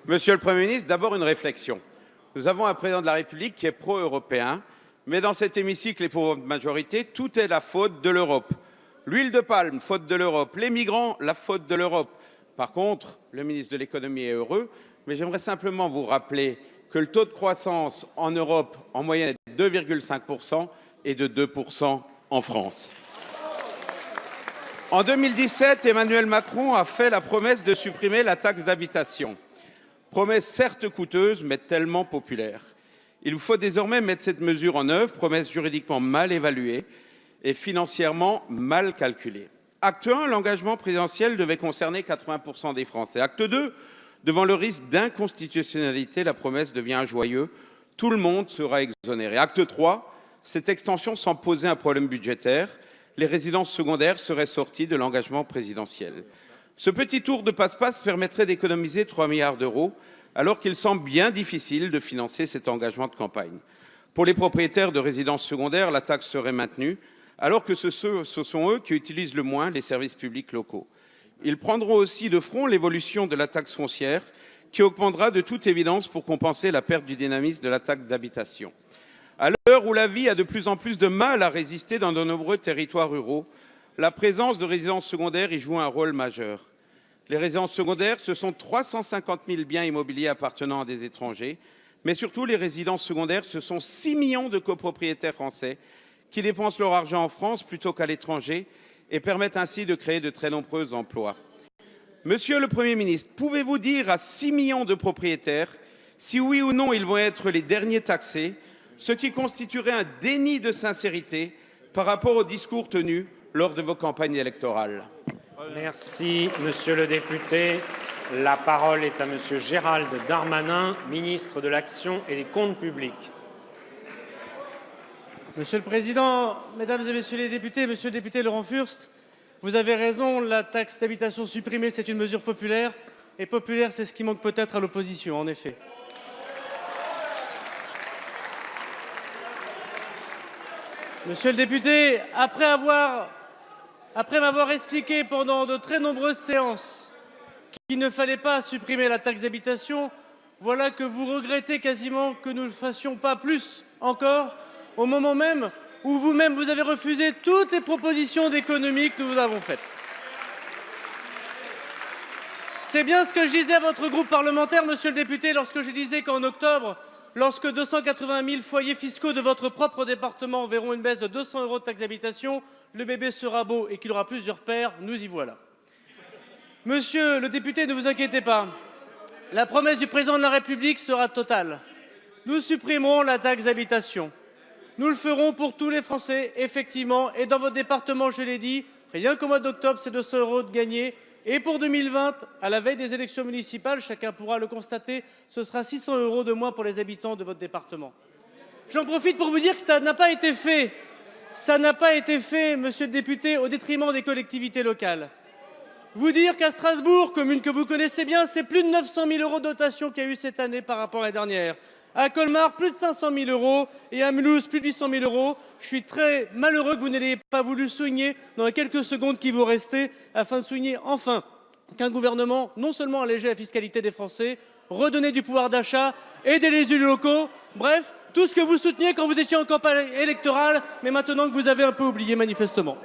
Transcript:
Monsieur le Premier ministre, d'abord une réflexion. Nous avons un président de la République qui est pro-européen, mais dans cet hémicycle et pour votre majorité, tout est la faute de l'Europe. L'huile de palme, faute de l'Europe. Les migrants, la faute de l'Europe. Par contre, le ministre de l'économie est heureux, mais j'aimerais simplement vous rappeler que le taux de croissance en Europe, en moyenne, est de 2,5% et de 2% en France. En 2017, Emmanuel Macron a fait la promesse de supprimer la taxe d'habitation. Promesse certes coûteuse, mais tellement populaire. Il vous faut désormais mettre cette mesure en œuvre, promesse juridiquement mal évaluée et financièrement mal calculée. Acte 1, l'engagement présidentiel devait concerner 80% des Français. Acte 2, devant le risque d'inconstitutionnalité, la promesse devient joyeuse. Tout le monde sera exonéré. Acte 3, cette extension sans poser un problème budgétaire. Les résidences secondaires seraient sorties de l'engagement présidentiel. Ce petit tour de passe-passe permettrait d'économiser 3 milliards d'euros, alors qu'il semble bien difficile de financer cet engagement de campagne. Pour les propriétaires de résidences secondaires, la taxe serait maintenue, alors que ce sont eux qui utilisent le moins les services publics locaux. Ils prendront aussi de front l'évolution de la taxe foncière, qui augmentera de toute évidence pour compenser la perte du dynamisme de la taxe d'habitation. À l'heure où la vie a de plus en plus de mal à résister dans de nombreux territoires ruraux, la présence de résidences secondaires y joue un rôle majeur. Les résidences secondaires, ce sont 350 000 biens immobiliers appartenant à des étrangers, mais surtout les résidences secondaires, ce sont 6 millions de copropriétaires français qui dépensent leur argent en France plutôt qu'à l'étranger et permettent ainsi de créer de très nombreux emplois. Monsieur le Premier ministre, pouvez-vous dire à 6 millions de propriétaires si oui ou non ils vont être les derniers taxés, ce qui constituerait un déni de sincérité par rapport aux discours tenus lors de vos campagnes électorales? Merci, monsieur le député. La parole est à monsieur Gérald Darmanin, ministre de l'Action et des Comptes publics. Monsieur le Président, Mesdames et Messieurs les députés, Monsieur le député Laurent Furst, vous avez raison, la taxe d'habitation supprimée, c'est une mesure populaire. Et populaire, c'est ce qui manque peut-être à l'opposition, en effet. Monsieur le député, après m'avoir expliqué pendant de très nombreuses séances qu'il ne fallait pas supprimer la taxe d'habitation, voilà que vous regrettez quasiment que nous ne fassions pas plus encore, au moment même où vous-même vous avez refusé toutes les propositions d'économie que nous vous avons faites. C'est bien ce que je disais à votre groupe parlementaire, monsieur le député, lorsque je disais qu'en octobre, lorsque 280 000 foyers fiscaux de votre propre département verront une baisse de 200 € de taxe d'habitation, le bébé sera beau et qu'il aura plusieurs pères, nous y voilà. Monsieur le député, ne vous inquiétez pas, la promesse du président de la République sera totale. Nous supprimerons la taxe d'habitation. Nous le ferons pour tous les Français, effectivement, et dans votre département, je l'ai dit, rien qu'au mois d'octobre, c'est 200 € de gagnés. Et pour 2020, à la veille des élections municipales, chacun pourra le constater, ce sera 600 € de moins pour les habitants de votre département. J'en profite pour vous dire que ça n'a pas été fait. Ça n'a pas été fait, monsieur le député, au détriment des collectivités locales. Vous dire qu'à Strasbourg, commune que vous connaissez bien, c'est plus de 900 000 € de dotation qu'il y a eu cette année par rapport à l'année dernière. À Colmar, plus de 500 000 € et à Mulhouse, plus de 800 000 €. Je suis très malheureux que vous n'ayez pas voulu souligner dans les quelques secondes qui vous restaient afin de souligner enfin qu'un gouvernement non seulement allégeait la fiscalité des Français, redonnait du pouvoir d'achat, aidait les élus locaux, bref, tout ce que vous souteniez quand vous étiez en campagne électorale, mais maintenant que vous avez un peu oublié manifestement.